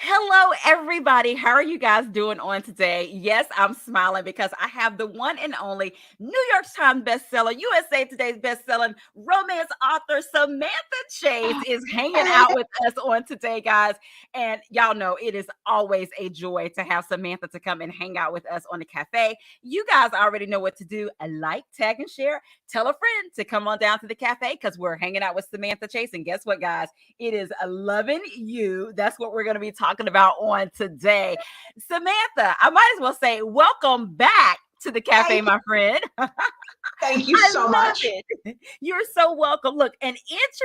Hello, everybody. How are you guys doing on today? Yes, I'm smiling because I have the one and only New York Times bestseller, USA Today's bestselling romance author Samantha Chase is hanging out with us on today, guys. And y'all know it is always a joy to have Samantha to come and hang out with us on the cafe. You guys already know what to do. Like, tag, and share. Tell a friend to come on down to the cafe because we're hanging out with Samantha Chase. And guess what, guys? It is loving you. That's what we're going to be talking about on today. Samantha, I might as well say, welcome back to the cafe, Thank, my friend. thank you I so love much. it. You're so welcome. Look, and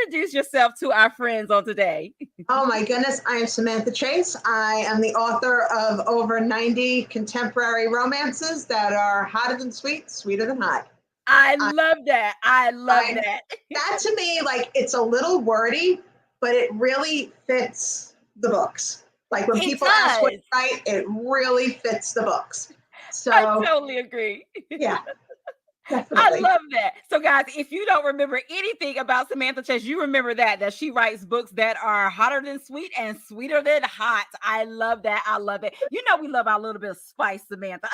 introduce yourself to our friends on today. Oh my goodness, I am Samantha Chase. I am the author of over 90 contemporary romances that are hotter than sweet, sweeter than hot. I I, love that. I love I that. that to me, like it's a little wordy, but it really fits the books. Like when It people ask what does. I write, it really fits the books. I So totally agree. yeah, I definitely. love that. So, guys, if you don't remember anything about Samantha Chase, you remember that she writes books that are hotter than sweet and sweeter than hot. I love that. I love it. You know, we love our little bit of spice, Samantha.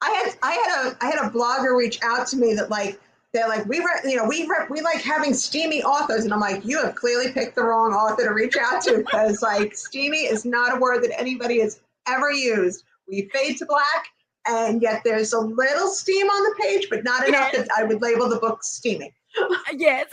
I had a blogger reach out to me that like they're like we like having steamy authors, and I'm like, you have clearly picked the wrong author to reach out to, because like steamy is not a word that anybody has ever used. We fade to black, and yet there's a little steam on the page, but not enough Yes. that I would label the book steamy. Yes.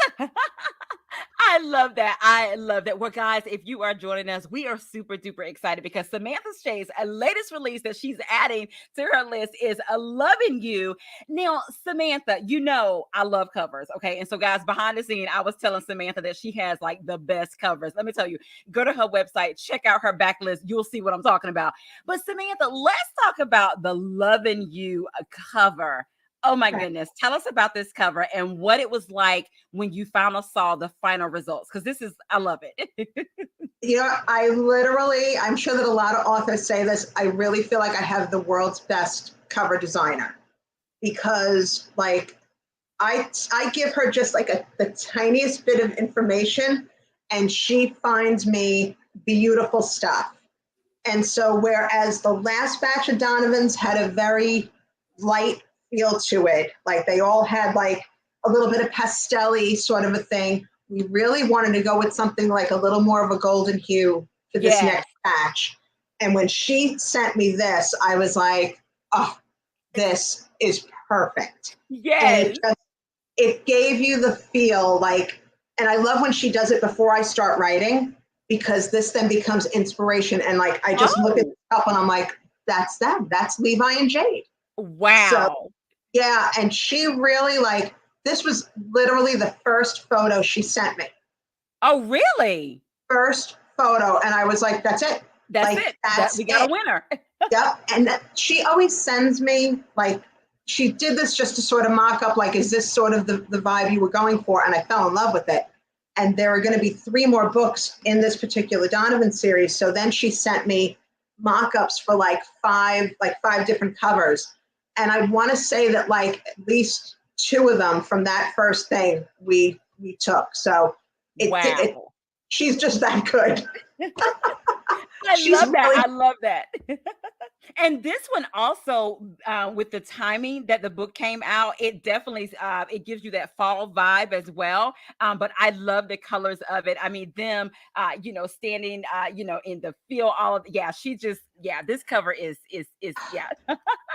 I love that. I love that. Well, guys, if you are joining us, we are super duper excited because Samantha Chase, a latest release that she's adding to her list is a Loving You. Now, Samantha, you know I love covers. Okay. And so, guys, behind the scene, I was telling Samantha that she has like the best covers. Let me tell you, go to her website, check out her backlist. You'll see what I'm talking about. But Samantha, let's talk about the Loving You cover. Oh my Okay. goodness. Tell us about this cover and what it was like when you finally saw the final results. Because this is, I love it. I'm sure that a lot of authors say this. I really feel like I have the world's best cover designer, because like I give her just like the tiniest bit of information, and she finds me beautiful stuff. And so whereas the last batch of Donovans had a very light feel to it, like they all had like a little bit of pastel-y sort of a thing, we really wanted to go with something like a little more of a golden hue for this Yes. next batch. And when she sent me this, I was like, oh, this is perfect. And Yes. it gave you the feel like, and I love when she does it before I start writing, because this then becomes inspiration. And like I just look at Oh, stuff and I'm like, that's them. That's Levi and Jade. So wow. yeah, and she really like, this was literally the first photo she sent me. Oh, really? First photo. And I was like, that's it. That's Like it. That that's we got a it. winner. Yep. And she always sends me like, she did this just to sort of mock up, like, is this sort of the vibe you were going for? And I fell in love with it. And there are going to be 3 more books in this particular Donovan series. So then she sent me mock-ups for like five different covers. And I want to say that like at least 2 of them from that first thing we took. So it Wow. she's just that good. I She's love that. really I love that. And this one also, with the timing that the book came out, it definitely it gives you that fall vibe as well. But I love the colors of it. I mean, them, standing, in the field. All of yeah, she just yeah. This cover is yeah.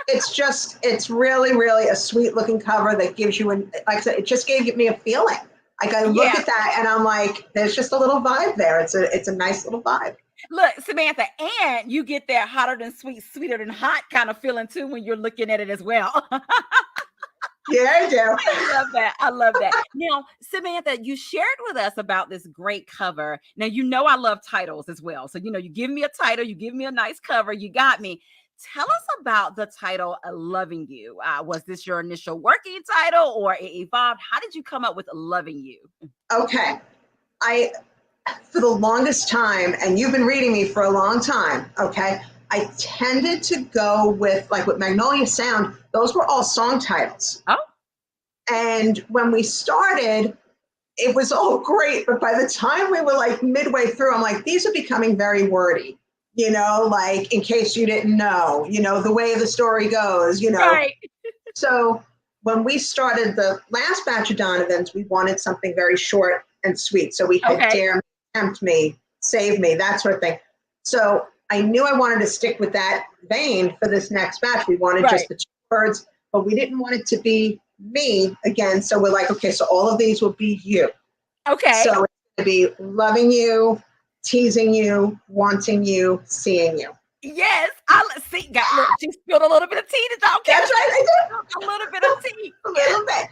it's really a sweet looking cover that gives you an, like I said, it just gave me a feeling. Like I look Yeah. at that and I'm like, there's just a little vibe there. It's a nice little vibe. Look, Samantha, and you get that hotter than sweet, sweeter than hot kind of feeling too when you're looking at it as well. Yeah, I do. I love that. I love that. Now, Samantha, you shared with us about this great cover. Now, you know I love titles as well. So, you give me a title, you give me a nice cover, you got me. Tell us about the title Loving You. Was this your initial working title or it evolved? How did you come up with Loving You? Okay. I For the longest time, and you've been reading me for a long time, okay, I tended to go with Magnolia Sound, those were all song titles. Oh, And when we started, it was all great, but by the time we were like midway through, I'm like, these are becoming very wordy, like in case you didn't know, the way the story goes, Right. So when we started the last batch of Donovans, we wanted something very short and sweet. So we had Okay. Dare Me, Tempt Me, Save Me, that sort of thing. So I knew I wanted to stick with that vein for this next batch. We wanted Right. just the 2 words, but we didn't want it to be me again. So we're like, okay, so all of these will be you. Okay. So it's going to be loving you, teasing you, wanting you, seeing you. Yes. See. Look, she spilled a little bit of tea. Okay. That's right, I did. A little bit of tea. A Yes. little bit.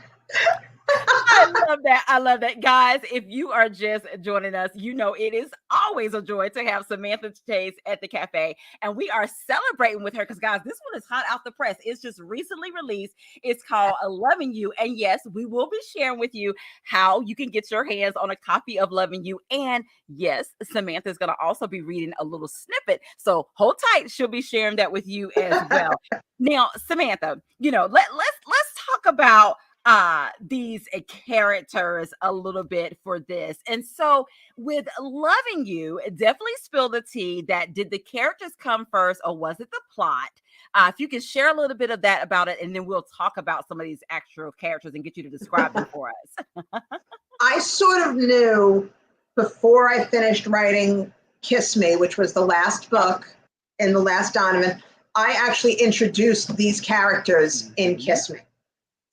I love that. I love that. Guys, if you are just joining us, it is always a joy to have Samantha Chase at the cafe. And we are celebrating with her because, guys, this one is hot out the press. It's just recently released. It's called Loving You. And yes, we will be sharing with you how you can get your hands on a copy of Loving You. And yes, Samantha is going to also be reading a little snippet. So hold tight. She'll be sharing that with you as well. Now, Samantha, let's talk about these characters a little bit for this. And so with Loving You, definitely spill the tea. That did the characters come first, or was it the plot? If you can share a little bit of that about it, and then we'll talk about some of these actual characters and get you to describe them for us. I sort of knew before I finished writing Kiss Me, which was the last book in the last Donovan, I actually introduced these characters in Kiss Me.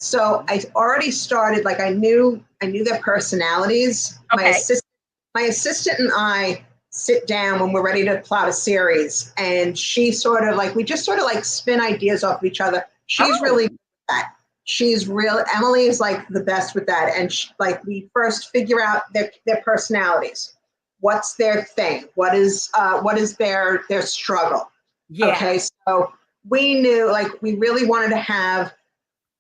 So I already started, like I knew their personalities. Okay. My assistant and I sit down when we're ready to plot a series, and she we just sort of like spin ideas off of each other. She's really good at that. Emily is like the best with that. And we first figure out their personalities. What's their thing? What is their struggle? Yeah. Okay. So we knew we really wanted to have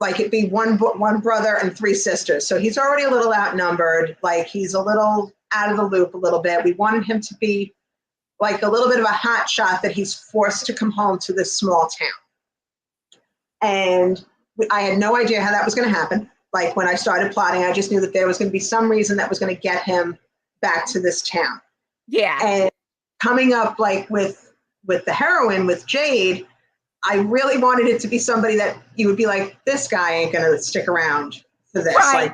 it be one brother and 3 sisters. So he's already a little outnumbered. He's a little out of the loop a little bit. We wanted him to be a little bit of a hot shot that he's forced to come home to this small town. And I had no idea how that was going to happen. When I started plotting, I just knew that there was going to be some reason that was going to get him back to this town. Yeah. And coming up with the heroine, with Jade, I really wanted it to be somebody that you would be like, this guy ain't going to stick around for this. Right.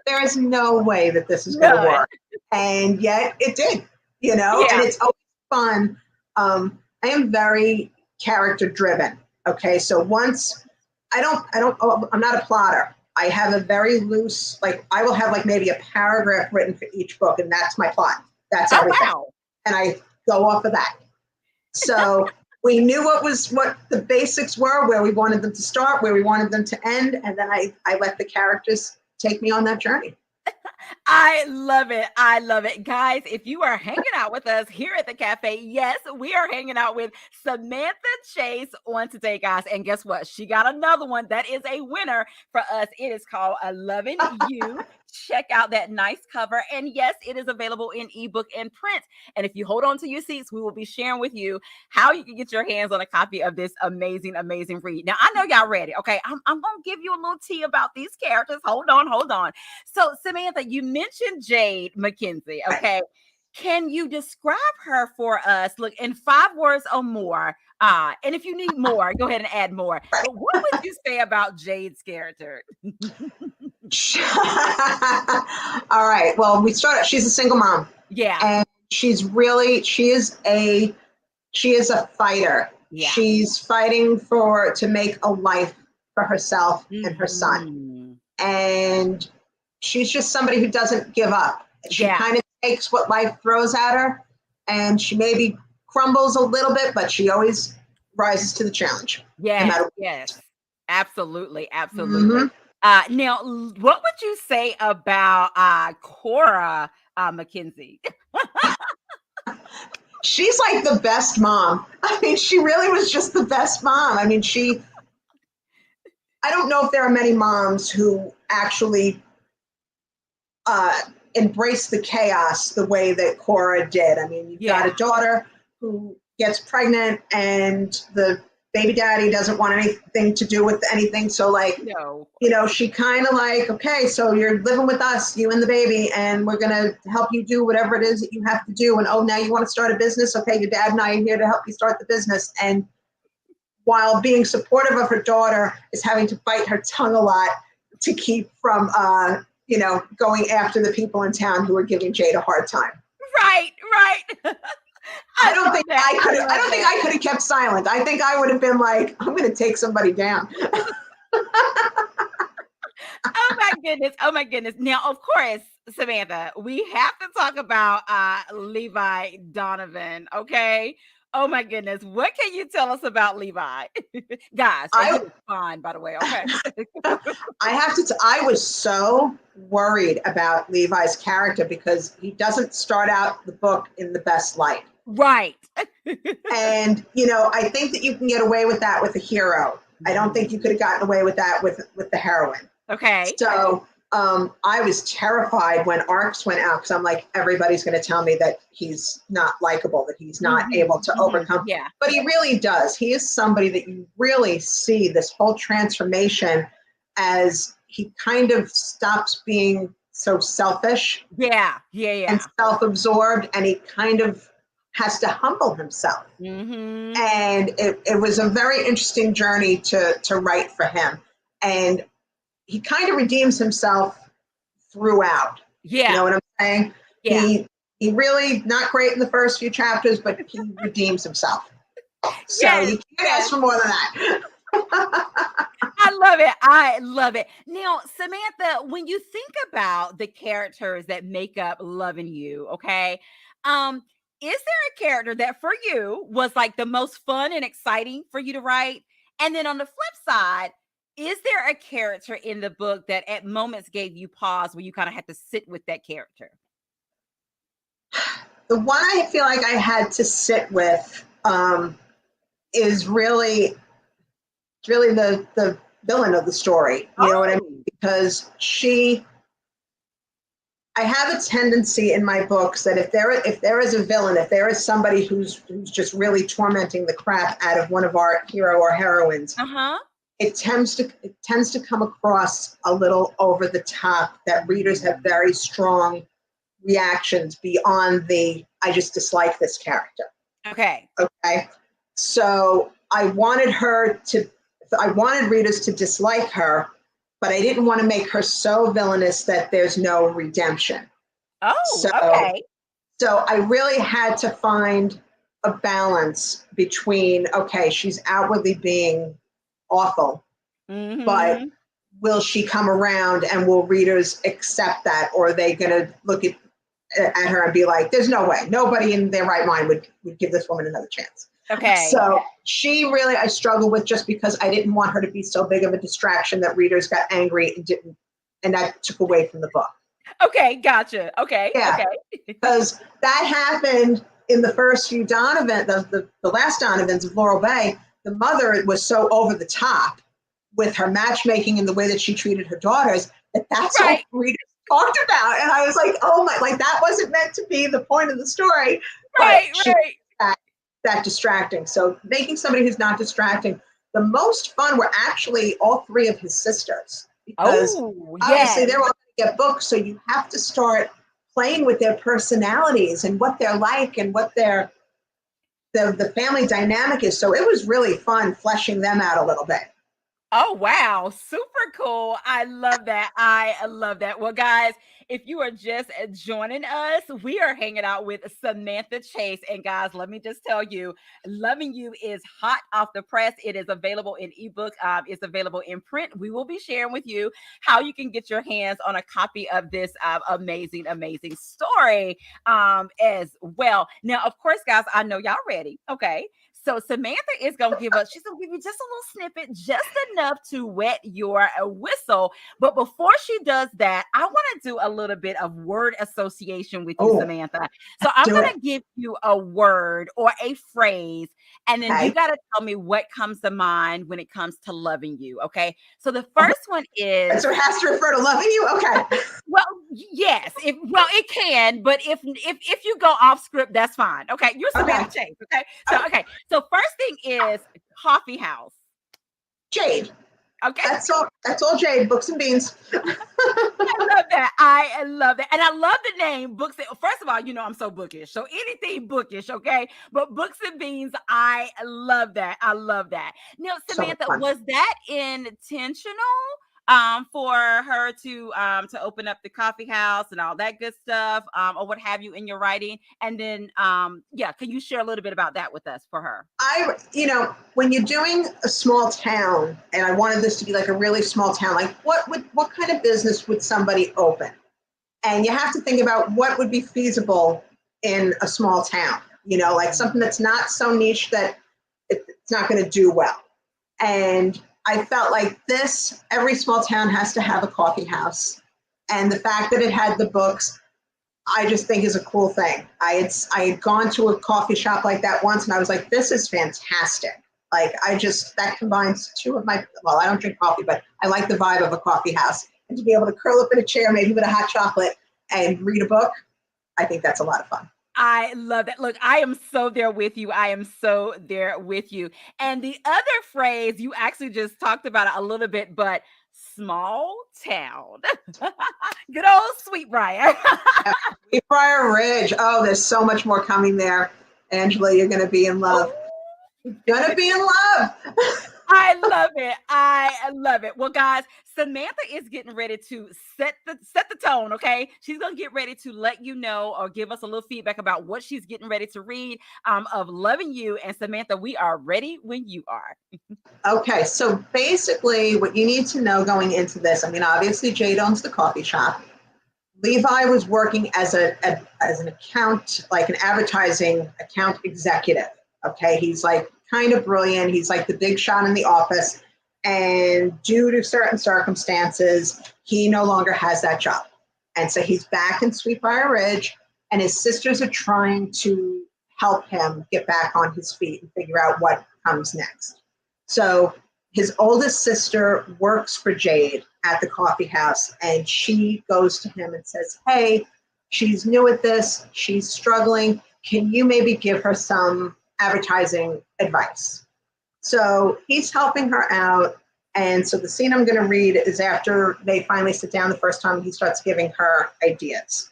There is no way that this is going to work. And yet it did, Yeah. and it's always fun. I am very character driven. Okay. So once I'm not a plotter. I have a very loose, I will have maybe a paragraph written for each book, and that's my plot. That's everything. Wow. And I go off of that. So we knew what the basics were, where we wanted them to start, where we wanted them to end, and then I let the characters take me on that journey. I love it. I love it. Guys, if you are hanging out with us here at the cafe, yes, we are hanging out with Samantha Chase on today, guys. And guess what? She got another one that is a winner for us. It is called Loving You. Check out that nice cover. And yes, it is available in ebook and print. And if you hold on to your seats, we will be sharing with you how you can get your hands on a copy of this amazing, amazing read. Now, I know y'all ready. Okay, I'm going to give you a little tea about these characters. Hold on. So, Samantha, you mentioned Jade McKenzie. Okay. Can you describe her for us? Look, in 5 words or more. And if you need more, go ahead and add more. But what would you say about Jade's character? All right. Well, she's a single mom. Yeah. And she is a fighter. Yeah. She's fighting to make a life for herself and her son. And she's just somebody who doesn't give up. She kind of takes what life throws at her, and she maybe crumbles a little bit, but she always rises to the challenge. Yes. Absolutely. Now, what would you say about Cora McKenzie? She's like the best mom. I mean, she really was just the best mom. I mean, I don't know if there are many moms who actually embrace the chaos the way that Cora did. I mean, you've got a daughter who gets pregnant, and the baby daddy doesn't want anything to do with anything. So like, No. she kind of like, okay, so you're living with us, you and the baby, and we're going to help you do whatever it is that you have to do. And oh, now you want to start a business? Okay, your dad and I are here to help you start the business. And while being supportive of her daughter, is having to bite her tongue a lot to keep from, going after the people in town who are giving Jade a hard time. Right. I don't think I could have kept silent. I think I would have been like, I'm going to take somebody down. Oh my goodness. Now, of course, Samantha, we have to talk about Levi Donovan. Okay. Oh my goodness. What can you tell us about Levi? Guys, and he was fine, by the way. Okay. I was so worried about Levi's character because he doesn't start out the book in the best light. Right. And, I think that you can get away with that with a hero. I don't think you could have gotten away with that with the heroine. Okay. So I was terrified when ARCs went out because I'm like, everybody's going to tell me that he's not likable, that he's not able to overcome. Yeah. But he really does. He is somebody that you really see this whole transformation as he kind of stops being so selfish. Yeah. And self-absorbed, and he kind of has to humble himself. And it was a very interesting journey to write for him. And he kind of redeems himself throughout. Yeah. You know what I'm saying? Yeah. He really not great in the first few chapters, but he redeems himself. So you can't ask for more than that. I love it. Now, Samantha, when you think about the characters that make up Loving You, okay, is there a character that for you was like the most fun and exciting for you to write? And then on the flip side, is there a character in the book that at moments gave you pause where you kind of had to sit with that character? The one I feel like I had to sit with is really the villain of the story. You know what I mean? Because I have a tendency in my books that if there is a villain, if there is somebody who's just really tormenting the crap out of one of our hero or heroines, it tends to come across a little over the top, that readers have very strong reactions beyond the I just dislike this character. Okay. So I wanted readers to dislike her, but I didn't want to make her so villainous that there's no redemption. So I really had to find a balance between, okay, she's outwardly being awful, but will she come around, and will readers accept that? Or are they going to look at her and be like, there's no way, nobody in their right mind would give this woman another chance. Okay. So she really, I struggled with, just because I didn't want her to be so big of a distraction that readers got angry and that took away from the book. Okay, gotcha. Okay. Yeah. Okay. Because that happened in the first few Donovan, the last Donovans of Laurel Bay. The mother was so over the top with her matchmaking and the way that she treated her daughters that's all readers talked about. And I was like, oh my, like that wasn't meant to be the point of the story. Right. That distracting. So making somebody who's not distracting. The most fun were actually all three of his sisters, because obviously they're all going to get books. So you have to start playing with their personalities and what they're like and what the family dynamic is. So it was really fun fleshing them out a little bit. Oh, wow. Super cool. I love that. I love that. Well, guys, if you are just joining us, we are hanging out with Samantha Chase. And guys, let me just tell you, Loving You is hot off the press. It is available in ebook. It's available in print. We will be sharing with you how you can get your hands on a copy of this amazing, amazing story as well. Now, of course, guys, I know y'all ready. Okay. So Samantha is going to give us, she's going to give you just a little snippet, just enough to wet your whistle. But before she does that, I want to do a little bit of word association with you, Samantha. So I'm going to give you a word or a phrase, and then you got to tell me what comes to mind when it comes to loving you. Okay. So the first one is. So it has to refer to loving you. Okay. Well, yes. It can, but if you go off script, that's fine. Okay. You're Samantha Chase. Okay. So, okay. So first thing is coffee house? Jade. Okay. That's all Jade, books and beans. I love that. I love that. And I love the name Books. First of all, I'm so bookish. So anything bookish, okay? But Books and Beans, I love that. I love that. Now, So much Samantha, fun. was that intentional? For her to open up the coffee house and all that good stuff, or what have you in your writing. And then yeah, can you share a little bit about that with us for her? When you're doing a small town, and I wanted this to be like a really small town, like what kind of business would somebody open? And you have to think about what would be feasible in a small town, like something that's not so niche that it's not going to do well. And I felt like every small town has to have a coffee house. And the fact that it had the books, I just think is a cool thing. I had gone to a coffee shop like that once and I was like, this is fantastic. Like that combines two of well, I don't drink coffee, but I like the vibe of a coffee house. And to be able to curl up in a chair, maybe with a hot chocolate and read a book, I think that's a lot of fun. I love that. Look, I am so there with you. I am so there with you. And the other phrase, you actually just talked about it a little bit, but small town. Good old Sweetbriar. Sweetbriar Ridge. Oh, there's so much more coming there. Angela, you're going to be in love. You're going to be in love. I love it. I love it. Well, guys, Samantha is getting ready to set the tone. Okay, she's gonna get ready to let you know or give us a little feedback about what she's getting ready to read of Loving You. And Samantha, we are ready when you are. Okay, so basically, what you need to know going into this, I mean, obviously, Jade owns the coffee shop. Levi was working as an account, like an advertising account executive. Okay, he's like kind of brilliant. He's like the big shot in the office. And due to certain circumstances, he no longer has that job. And so he's back in Sweetbriar Ridge, and his sisters are trying to help him get back on his feet and figure out what comes next. So his oldest sister works for Jade at the coffee house, and she goes to him and says, hey, she's new at this, she's struggling, can you maybe give her some advertising advice? So he's helping her out. And so the scene I'm going to read is after they finally sit down the first time, he starts giving her ideas.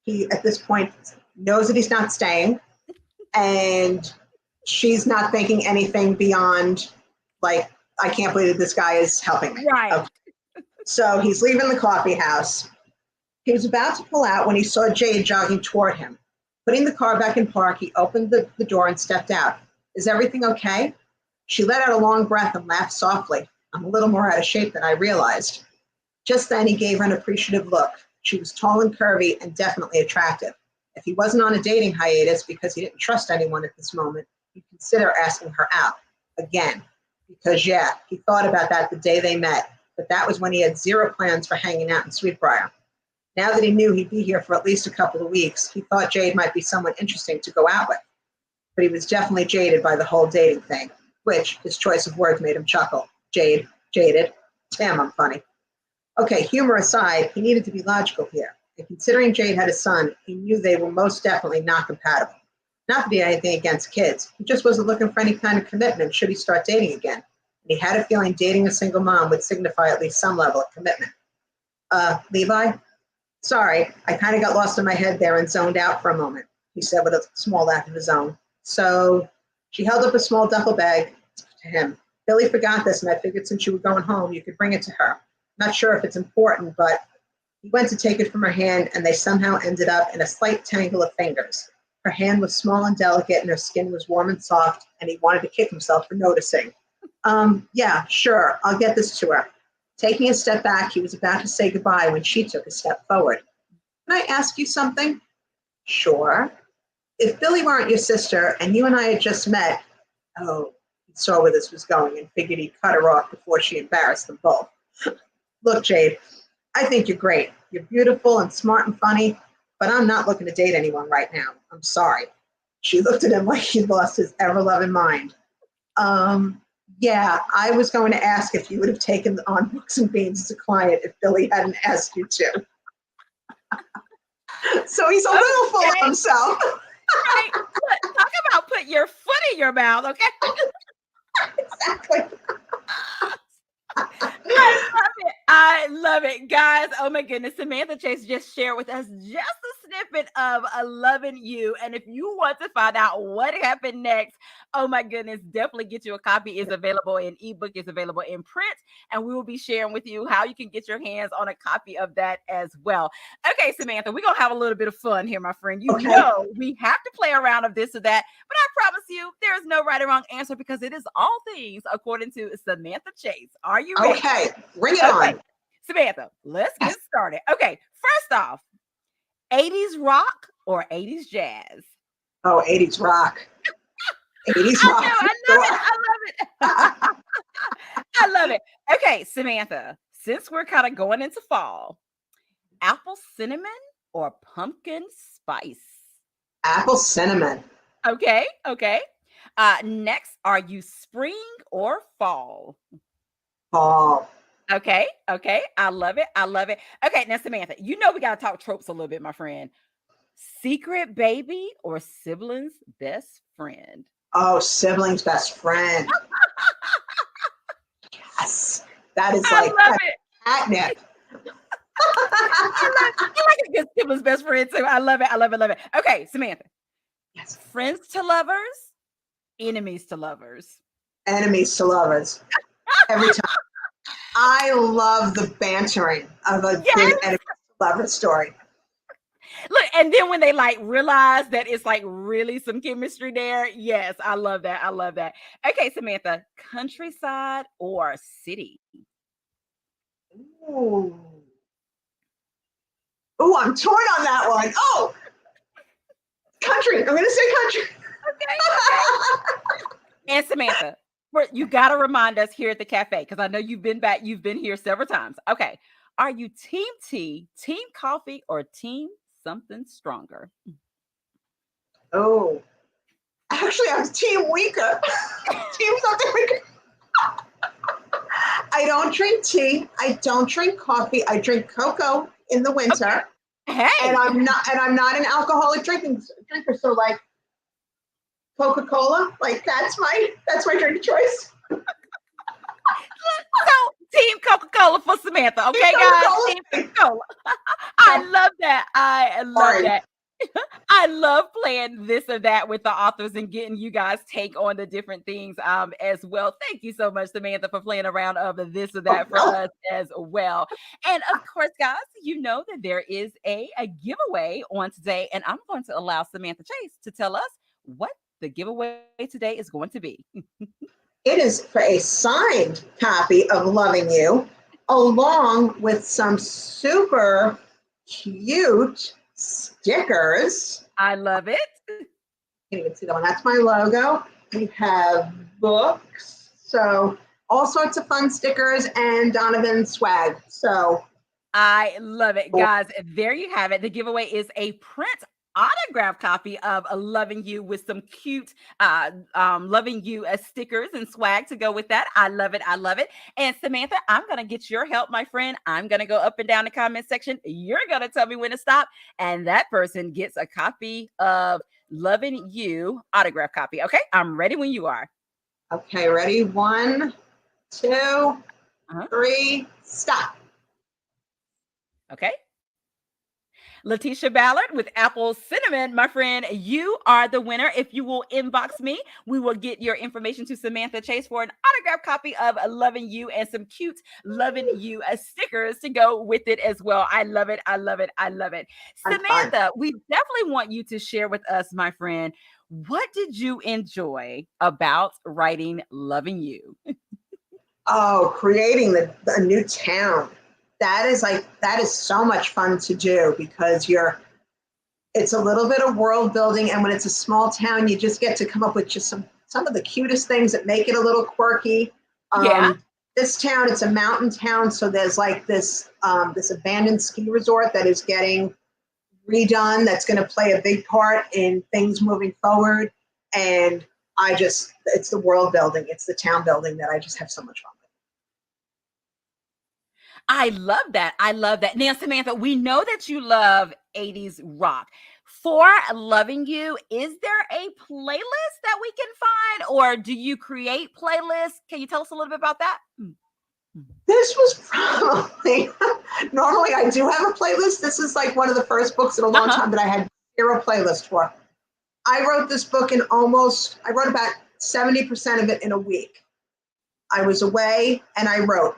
He, at this point, knows that he's not staying, and she's not thinking anything beyond, like, I can't believe that this guy is helping me. Right. Okay. So he's leaving the coffee house. He was about to pull out when he saw Jade jogging toward him. Putting the car back in park, he opened the door and stepped out. Is everything okay? She let out a long breath and laughed softly. I'm a little more out of shape than I realized. Just then, he gave her an appreciative look. She was tall and curvy and definitely attractive. If he wasn't on a dating hiatus because he didn't trust anyone at this moment, he'd consider asking her out again. Because, yeah, he thought about that the day they met, but that was when he had zero plans for hanging out in Sweetbriar. Now that he knew he'd be here for at least a couple of weeks, he thought Jade might be someone interesting to go out with. But he was definitely jaded by the whole dating thing, which his choice of words made him chuckle. Jade, jaded. Damn, I'm funny. Okay, humor aside, he needed to be logical here. And considering Jade had a son, he knew they were most definitely not compatible. Not that he had anything against kids. He just wasn't looking for any kind of commitment should he start dating again. And he had a feeling dating a single mom would signify at least some level of commitment. Levi? Sorry, I kind of got lost in my head there and zoned out for a moment, he said with a small laugh of his own. So she held up a small duffel bag to him. Billy forgot this, and I figured since you were going home, you could bring it to her. Not sure if it's important, but he went to take it from her hand, and they somehow ended up in a slight tangle of fingers. Her hand was small and delicate, and her skin was warm and soft, and he wanted to kick himself for noticing. Yeah, sure, I'll get this to her. Taking a step back, he was about to say goodbye when she took a step forward. Can I ask you something? Sure. If Billy weren't your sister and you and I had just met, oh, he saw where this was going and figured he'd cut her off before she embarrassed them both. Look, Jade, I think you're great. You're beautiful and smart and funny, but I'm not looking to date anyone right now. I'm sorry. She looked at him like he'd lost his ever-loving mind. Yeah, I was going to ask if you would have taken on Books and Beans as a client if Billy hadn't asked you to. So he's a little full of himself. Right. Talk about put your foot in your mouth, okay? exactly. I love it. I love it. Guys, oh my goodness. Samantha Chase just shared with us just a snippet of Loving You. And if you want to find out what happened next, oh my goodness, definitely get you a copy. It's available in ebook, it's available in print, and we will be sharing with you how you can get your hands on a copy of that as well. Okay, Samantha, we're going to have a little bit of fun here, my friend. You Okay. know, we have to play around of this or that, but I promise you there is no right or wrong answer because it is all things according to Samantha Chase. Are you ready? Okay, bring it Okay, on. Samantha, let's get Yes. started. Okay, first off, 80s rock or 80s jazz? Oh, 80s rock. 80s I rock know, for I love it. sure. I love it. I love it. Okay, Samantha, since we're kind of going into fall, apple cinnamon or pumpkin spice? Apple cinnamon. Okay, okay. Next, are you spring or fall? Fall. Okay, okay. I love it. I love it. Okay, now Samantha, you know we gotta talk tropes a little bit, my friend. Secret baby or siblings best friend? Oh, sibling's best friend. Yes. That is I like love that's it. catnip. I like a good siblings best friend too. I love it. I love it. Love it. Okay, Samantha. Yes. Friends to lovers, enemies to lovers. Enemies to lovers. Every time. I love the bantering of a good Yes. enemies to lovers story. Look, and then when they like realize that it's like really some chemistry there. Yes, I love that. I love that. Okay, Samantha, countryside or city? Ooh. Ooh, I'm torn on that one. Oh, country. I'm going to say country. Okay, okay. And Samantha, you got to remind us here at the cafe because I know you've been back, you've been here several times. Okay. Are you team tea, team coffee, or team something stronger? Oh, actually, I'm team weaker. Team something weaker. I don't drink tea. I don't drink coffee. I drink cocoa in the winter, Okay. and Hey, I'm not an alcoholic drinker. So like Coca-Cola, like that's my drink of choice. so team Coca-Cola for Samantha. Okay, guys? Coca-Cola. Team Coca-Cola. I love that. I love Sorry. that. I love playing this or that with the authors and getting you guys take on the different things as well. Thank you so much, Samantha, for playing around of this or Oh, that for no. us as well. And of course, guys, you know that there is a giveaway on today, and I'm going to allow Samantha Chase to tell us what the giveaway today is going to be. It is for a signed copy of Loving You, along with some super cute stickers. I love it. You can even see that one. That's my logo. We have books. So all sorts of fun stickers and Donovan swag. So I love it, guys. There you have it. The giveaway is a print autograph copy of Loving You with some cute Loving You stickers and swag to go with that. I love it. I love it. And Samantha, I'm going to get your help, my friend. I'm going to go up and down the comment section. You're going to tell me when to stop. And that person gets a copy of Loving You autograph copy. Okay. I'm ready when you are. okay, ready? 1, 2, 3, stop. Okay. Letitia Ballard with Apple Cinnamon, my friend, you are the winner. If you will inbox me, we will get your information to Samantha Chase for an autographed copy of Loving You and some cute Loving You stickers to go with it as well. I love it. I love it. I love it. Samantha, we definitely want you to share with us, my friend, what did you enjoy about writing Loving You? Oh, creating a new town. That is so much fun to do because it's a little bit of world building, and when it's a small town, you just get to come up with just some of the cutest things that make it a little quirky. Yeah. This town, it's a mountain town, so there's like this abandoned ski resort that is getting redone. That's going to play a big part in things moving forward, and it's the world building, it's the town building that I just have so much fun with. I love that. I love that. Now, Samantha, we know that you love 80s rock. For Loving You, is there a playlist that we can find, or do you create playlists? Can you tell us a little bit about that? This was probably, normally I do have a playlist. This is like one of the first books in a long time that I had zero playlist for. I wrote this book I wrote about 70% of it in a week. I was away and I wrote.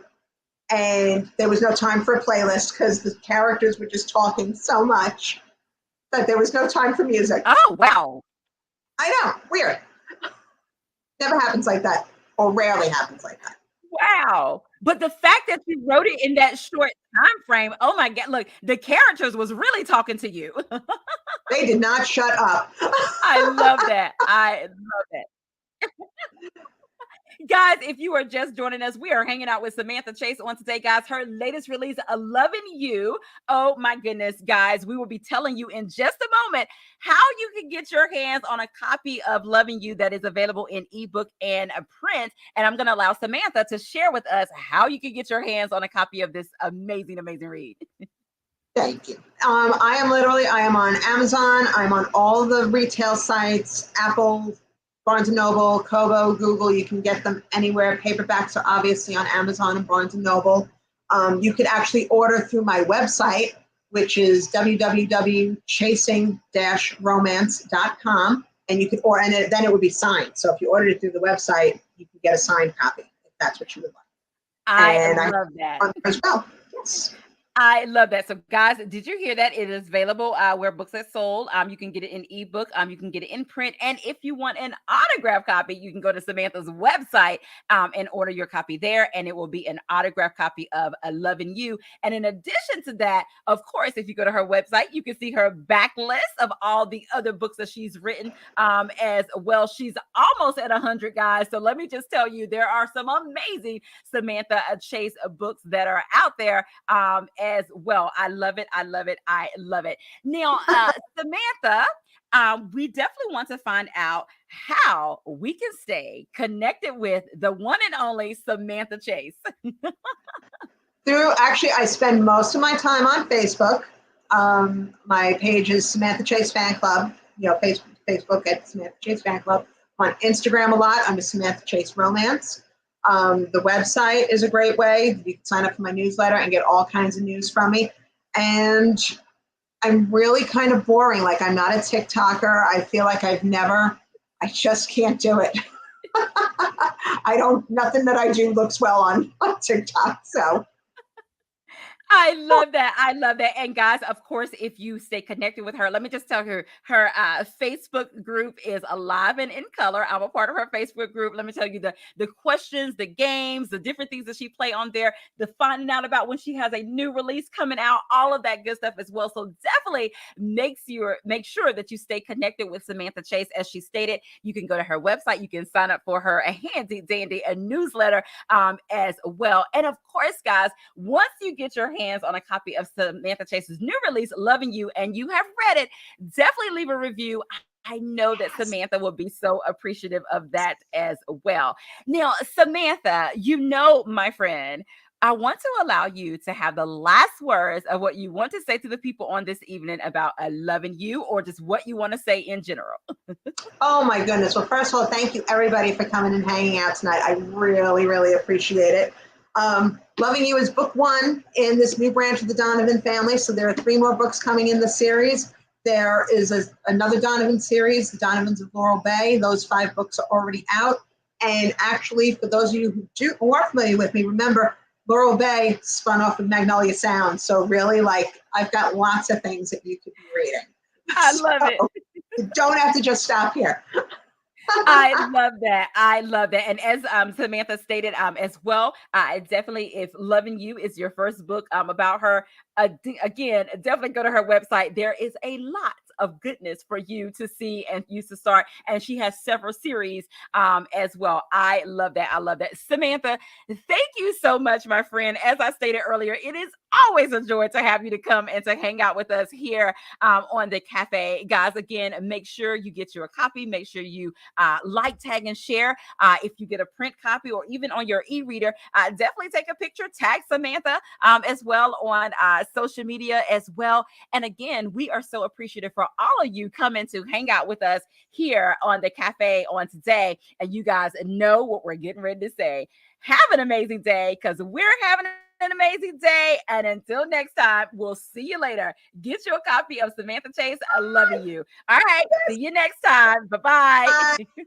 And there was no time for a playlist because the characters were just talking so much that there was no time for music. Oh, wow. I know, weird. Never happens like that, or rarely happens like that. Wow. But the fact that you wrote it in that short time frame, oh my God, look, the characters was really talking to you. They did not shut up. I love that. I love it. Guys, if you are just joining us, we are hanging out with Samantha Chase on today, guys. Her latest release, Loving You. Oh my goodness, guys. We will be telling you in just a moment how you can get your hands on a copy of Loving You that is available in ebook and a print. And I'm going to allow Samantha to share with us how you can get your hands on a copy of this amazing, amazing read. Thank you. I am on Amazon. I'm on all the retail sites, Apple, Barnes & Noble, Kobo, Google. You can get them anywhere. Paperbacks are obviously on Amazon and Barnes & Noble. You could actually order through my website, which is www.chasing-romance.com. And you could order, and then it would be signed. So if you ordered it through the website, you can get a signed copy if that's what you would like. I love that as well. Yes. I love that. So, guys, did you hear that? It is available where books are sold. You can get it in ebook. You can get it in print. And if you want an autograph copy, you can go to Samantha's website and order your copy there. And it will be an autograph copy of Loving You. And in addition to that, of course, if you go to her website, you can see her backlist of all the other books that she's written as well. She's almost at 100, guys. So let me just tell you, there are some amazing Samantha Chase books that are out there as well. I love it. I love it. I love it. Now, Samantha, we definitely want to find out how we can stay connected with the one and only Samantha Chase. I spend most of my time on Facebook. My page is Samantha Chase Fan Club. Facebook at Samantha Chase Fan Club. I'm on Instagram a lot. I'm a Samantha Chase Romance. The website is a great way. You can sign up for my newsletter and get all kinds of news from me. And I'm really kind of boring. Like, I'm not a TikToker. I feel like I just can't do it. Nothing that I do looks well on TikTok. So I love that. I love that. And guys, of course, if you stay connected with her, let me just tell her Facebook group is alive and in color. I'm a part of her Facebook group. Let me tell you the questions, the games, the different things that she play on there, the finding out about when she has a new release coming out, all of that good stuff as well. So definitely make sure that you stay connected with Samantha Chase. As she stated, you can go to her website. You can sign up for her a handy dandy newsletter as well. And of course, guys, once you get your hands on a copy of Samantha Chase's new release, Loving You, and you have read it, definitely leave a review. I know that Samantha will be so appreciative of that as well. Now, Samantha, my friend, I want to allow you to have the last words of what you want to say to the people on this evening about Loving You, or just what you want to say in general. Oh my goodness. Well, first of all, thank you everybody for coming and hanging out tonight. I really, really appreciate it. Loving You is book 1 in this new branch of the Donovan family. So there are 3 more books coming in the series. There is another Donovan series, The Donovans of Laurel Bay. Those 5 books are already out. And actually, for those of you who are familiar with me, remember, Laurel Bay spun off of Magnolia Sound. So really, I've got lots of things that you could be reading. I love it. You don't have to just stop here. I love that. I love that. And as Samantha stated as well, definitely, if Loving You is your first book about her, again, definitely go to her website. There is a lot of goodness for you to see and you to start. And she has several series as well. I love that. I love that. Samantha, thank you so much, my friend. As I stated earlier, it is always a joy to have you to come and to hang out with us here on the cafe. Guys, again, make sure you get your copy. Make sure you like, tag, and share. If you get a print copy or even on your e-reader, definitely take a picture, tag Samantha as well on social media as well. And again, we are so appreciative for all of you coming to hang out with us here on the cafe on today. And you guys know what we're getting ready to say. Have an amazing day because we're having an amazing day. And until next time, we'll see you later. Get your copy of Samantha Chase. I love you. All right. See you next time. Bye bye. Bye.